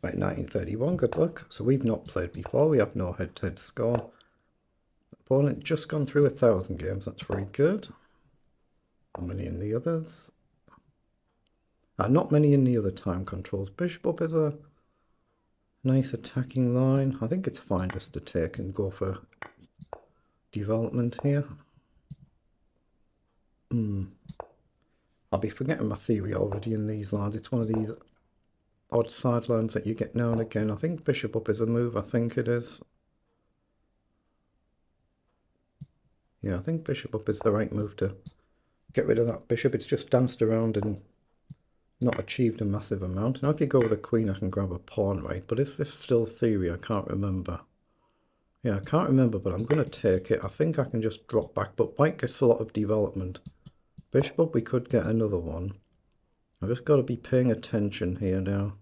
Right, 1931, good luck. So we've not played before, we have no head-to-head score. Opponent just gone through 1,000 games, that's very good. How many in the others? Not many in the other time controls. Bishop up is a nice attacking line. I think it's fine just to take and go for development here. I'll be forgetting my theory already in these lines. It's one of these odd sidelines that you get now and again. I think bishop up is a move, I think it is. Yeah, I think bishop up is the right move to get rid of that bishop. It's just danced around and not achieved a massive amount. Now if you go with a queen, I can grab a pawn, right? But is this still theory? I can't remember. Yeah, I can't remember, but I'm going to take it. I think I can just drop back, but white gets a lot of development. Bishop up, we could get another one. I've just got to be paying attention here now.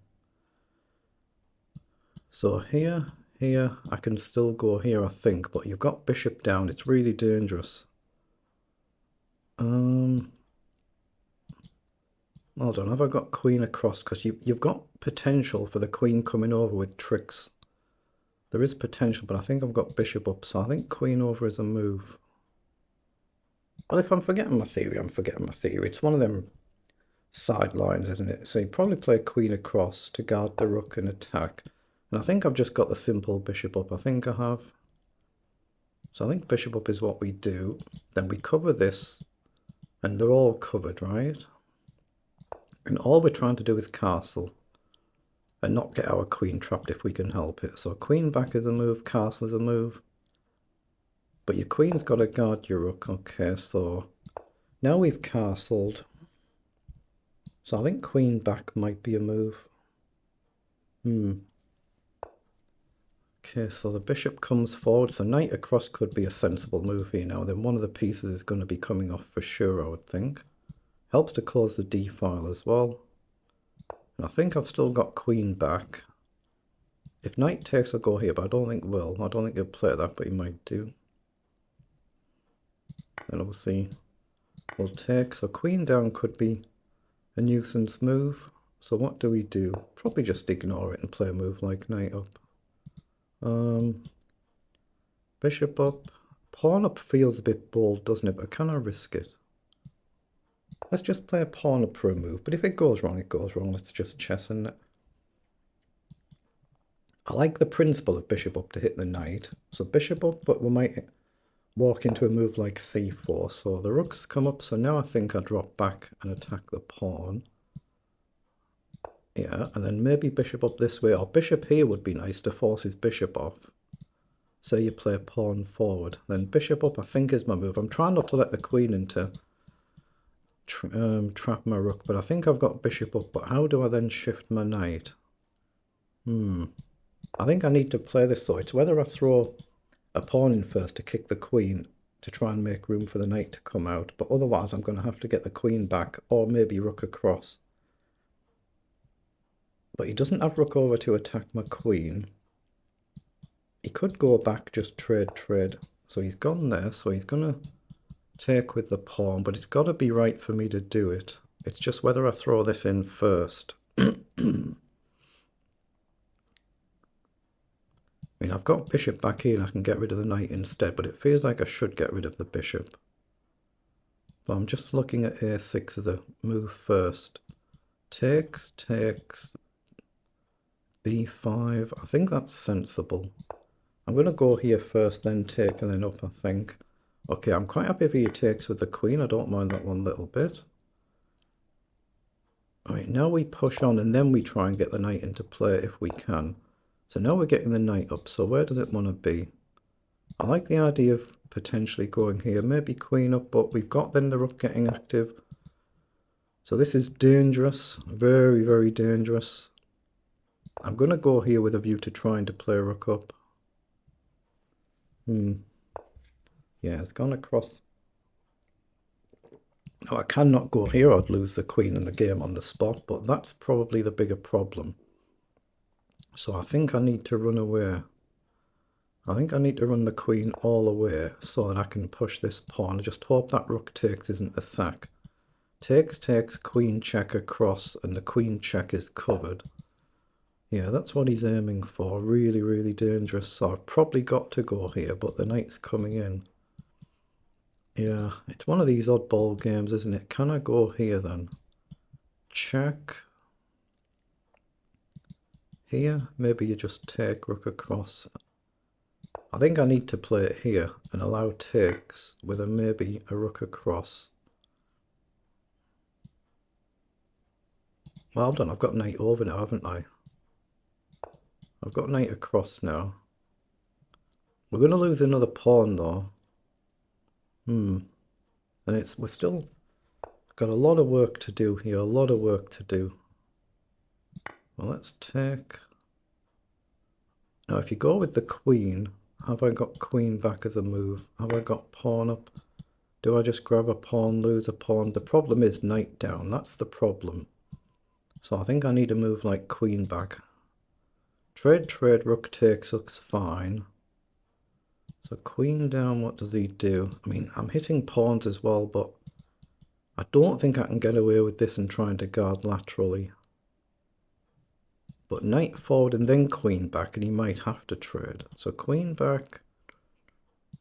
So here, I can still go here, I think, but you've got bishop down. It's really dangerous. Hold on, have I got queen across? Because you've got potential for the queen coming over with tricks. There is potential, but I think I've got bishop up, so I think queen over is a move. Well, if I'm forgetting my theory, I'm forgetting my theory. It's one of them sidelines, isn't it? So you probably play queen across to guard the rook and attack. And I think I've just got the simple bishop up. I think I have. So I think bishop up is what we do. Then we cover this, and they're all covered, right? And all we're trying to do is castle and not get our queen trapped if we can help it. So queen back is a move, castle is a move. But your queen's got to guard your rook. Okay, so now we've castled. So I think queen back might be a move. Okay, so the bishop comes forward. So knight across could be a sensible move here now. Then one of the pieces is going to be coming off for sure, I would think. Helps to close the d file as well. And I think I've still got queen back. If knight takes, I'll go here, but I don't think will. I don't think he'll play that, but he might do. And obviously we'll take. So queen down could be a nuisance move. So what do we do? Probably just ignore it and play a move like knight up. Bishop up. Pawn up feels a bit bold, doesn't it? But can I risk it? Let's just play a pawn up for a move. But if it goes wrong, it goes wrong. Let's just chess in it. I like the principle of bishop up to hit the knight. So bishop up, but we might walk into a move like c4. So the rooks come up. So now I think I drop back and attack the pawn. Yeah, and then maybe bishop up this way, or bishop here would be nice to force his bishop off. So you play pawn forward. Then bishop up I think is my move. I'm trying not to let the queen into trap my rook, but I think I've got bishop up. But how do I then shift my knight? I think I need to play this though. It's whether I throw a pawn in first to kick the queen to try and make room for the knight to come out. But otherwise I'm going to have to get the queen back, or maybe rook across. But he doesn't have rook over to attack my queen. He could go back, just trade. So he's gone there, so he's going to take with the pawn, but it's got to be right for me to do it. It's just whether I throw this in first. I mean, I've got bishop back here and I can get rid of the knight instead, but it feels like I should get rid of the bishop. But I'm just looking at a6 as a move first. Takes, b5. I think that's sensible. I'm going to go here first, then take, and then up, I think. Okay, I'm quite happy if he takes with the queen. I don't mind that one little bit. All right, now we push on, and then we try and get the knight into play if we can. So now we're getting the knight up. So where does it want to be? I like the idea of potentially going here. Maybe queen up, but we've got then the rook getting active. So this is dangerous. Very, very dangerous. I'm going to go here with a view to trying to play rook up. Yeah, it's gone across. No, I cannot go here. I'd lose the queen in the game on the spot, but that's probably the bigger problem. So I think I need to run away. I think I need to run the queen all away so that I can push this pawn. I just hope that rook takes isn't a sack. Takes, queen check across, and the queen check is covered. Yeah, that's what he's aiming for. Really, really dangerous. So I've probably got to go here, but the knight's coming in. Yeah, it's one of these oddball games, isn't it? Can I go here then? Check. Here, maybe you just take rook across. I think I need to play it here and allow takes with a maybe a rook across. Well done, I've got knight over now, haven't I? I've got knight across now. We're going to lose another pawn though. And we're still got a lot of work to do here, a lot of work to do. Well, let's take... Now, if you go with the queen, have I got queen back as a move? Have I got pawn up? Do I just grab a pawn, lose a pawn? The problem is knight down. That's the problem. So I think I need a move like queen back. Trade, rook takes looks fine. So queen down, what does he do? I mean, I'm hitting pawns as well, but I don't think I can get away with this and trying to guard laterally. But knight forward and then queen back, and he might have to trade. So queen back.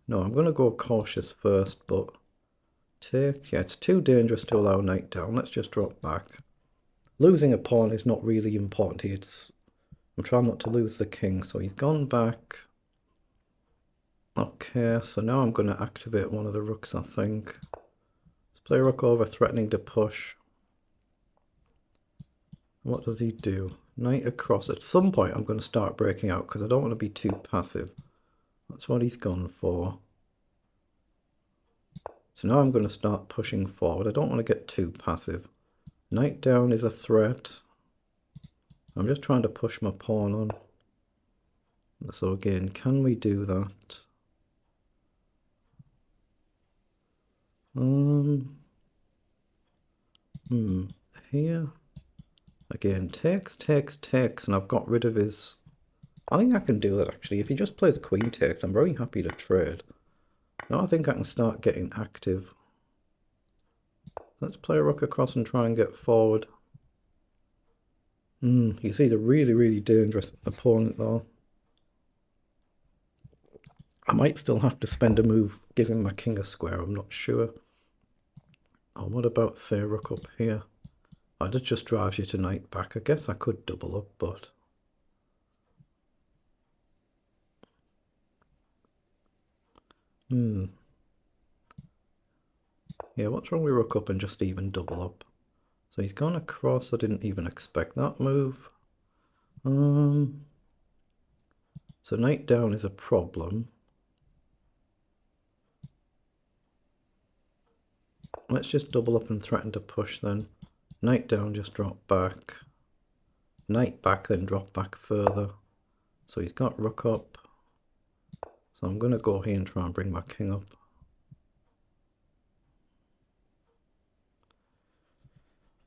No, I'm going to go cautious first, but take. Yeah, it's too dangerous to allow knight down. Let's just drop back. Losing a pawn is not really important here. I'm trying not to lose the king, so he's gone back. Okay, so now I'm going to activate one of the rooks, I think. Let's play rook over, threatening to push. What does he do? Knight across. At some point I'm going to start breaking out because I don't want to be too passive. That's what he's gone for. So now I'm going to start pushing forward. I don't want to get too passive. Knight down is a threat. I'm just trying to push my pawn on. So again, can we do that? Here. Again, takes, and I've got rid of his... I think I can do that actually. If he just plays queen takes, I'm very happy to trade. Now I think I can start getting active. Let's play a rook across and try and get forward. You see he's a really, really dangerous opponent though. I might still have to spend a move giving my king a square, I'm not sure. Oh, what about say rook up here? Oh, that just drives you to knight back. I guess I could double up, but... Yeah, what's wrong with rook up and just even double up? So he's gone across. I didn't even expect that move. So knight down is a problem. Let's just double up and threaten to push then. Knight down, just drop back. Knight back, then drop back further. So he's got rook up. So I'm going to go here and try and bring my king up.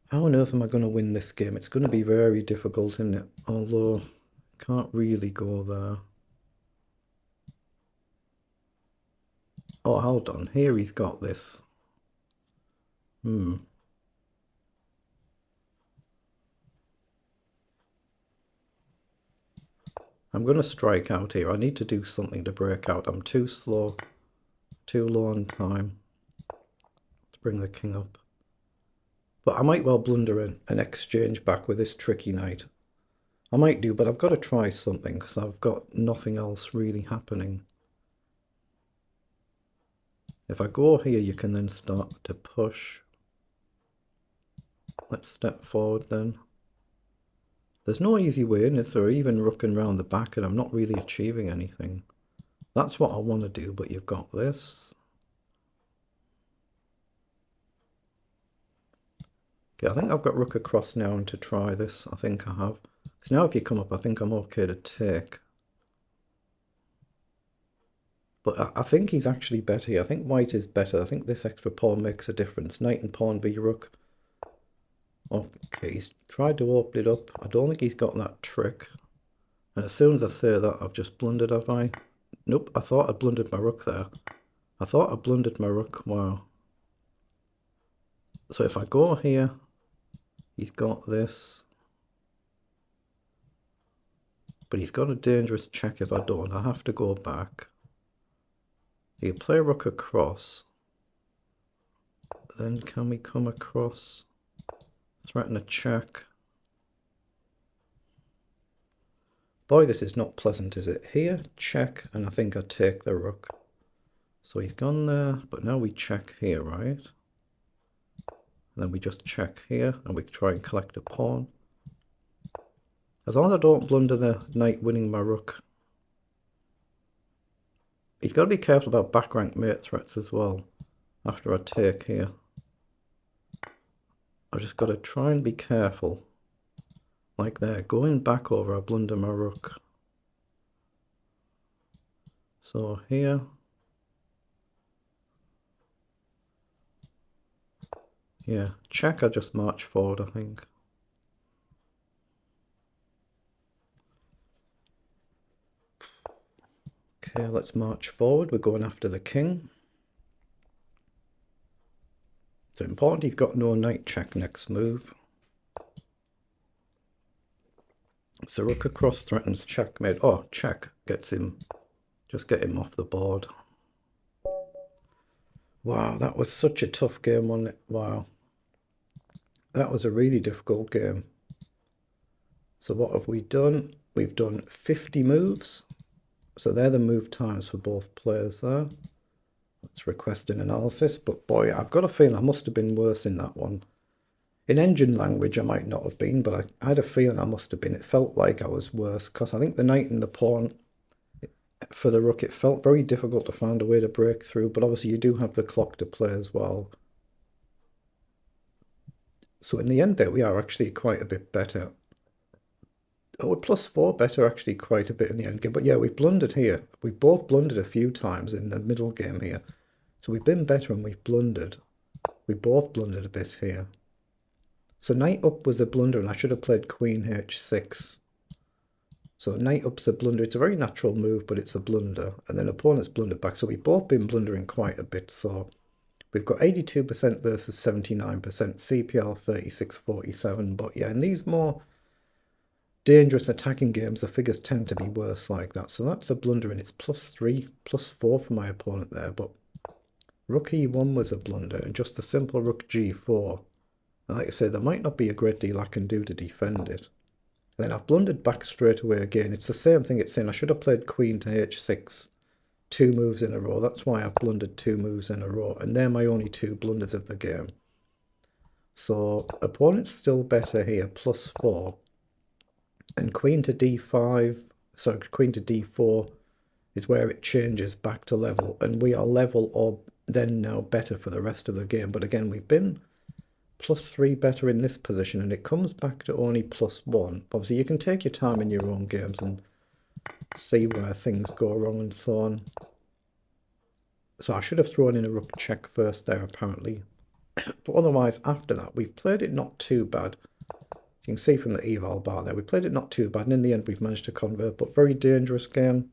How on earth am I going to win this game? It's going to be very difficult, isn't it? Although, can't really go there. Oh, hold on. Here he's got this. I'm going to strike out here. I need to do something to break out. I'm too slow. Too low on time to bring the king up. But I might well blunder an exchange back with this tricky knight. I might do, but I've got to try something because I've got nothing else really happening. If I go here, you can then start to push. Let's step forward then. There's no easy way in, is there? Even rooking round the back and I'm not really achieving anything. That's what I want to do, but you've got this. Okay, I think I've got rook across now and to try this. I think I have. Because now if you come up, I think I'm okay to take. But I think he's actually better here. I think white is better. I think this extra pawn makes a difference. Knight and pawn v rook. Okay, he's tried to open it up. I don't think he's got that trick. And as soon as I say that, I've just blundered, have I? Nope, I thought I blundered my rook there. I thought I blundered my rook. Wow. So if I go here, he's got this. But he's got a dangerous check if I don't. I have to go back. He'll play rook across. Then can we come across? Threaten a check. Boy, this is not pleasant, is it? Here, check, and I think I take the rook. So he's gone there, but now we check here, right? And then we just check here, and we try and collect a pawn. As long as I don't blunder the knight winning my rook. He's got to be careful about back rank mate threats as well, after I take here. I've just got to try and be careful. Like there, going back over, I blunder my rook. So here. Yeah, check, I just march forward, I think. Okay, let's march forward. We're going after the king. It's important he's got no knight check next move. So rook across threatens checkmate. Oh, check gets him. Just get him off the board. Wow, that was such a tough game, wasn't it? Wow. That was a really difficult game. So what have we done? We've done 50 moves. So they're the move times for both players there. Let's request an analysis. But boy, I've got a feeling I must have been worse in that one. In engine language, I might not have been, but I had a feeling I must have been. It felt like I was worse because I think the knight and the pawn for the rook, it felt very difficult to find a way to break through. But obviously you do have the clock to play as well. So in the end there, we are actually quite a bit better. Oh, we're +4 better actually quite a bit in the end game. But yeah, we've blundered here. We both blundered a few times in the middle game here. So we've been better and we've blundered. We both blundered a bit here. So knight up was a blunder and I should have played queen h6. So knight up's a blunder. It's a very natural move, but it's a blunder. And then opponent's blundered back. So we've both been blundering quite a bit. So we've got 82% versus 79%. CPL 36-47. But yeah, in these more dangerous attacking games, the figures tend to be worse like that. So that's a blunder and it's +3, +4 for my opponent there. But rook e1 was a blunder and just a simple rook g4. And like I say, there might not be a great deal I can do to defend it. And then I've blundered back straight away again. It's the same thing it's saying. I should have played queen to h6 2 moves in a row. That's why I've blundered 2 moves in a row. And they're my only 2 blunders of the game. So opponent's still better here, +4. And queen to d5, so queen to d4 is where it changes back to level. And we are level or then now better for the rest of the game. But again, we've been +3 better in this position and it comes back to only +1. Obviously you can take your time in your own games and see where things go wrong and so on. So I should have thrown in a rook check first there apparently. But otherwise after that we've played it not too bad. You can see from the eval bar there, we played it not too bad and in the end we've managed to convert, but very dangerous game.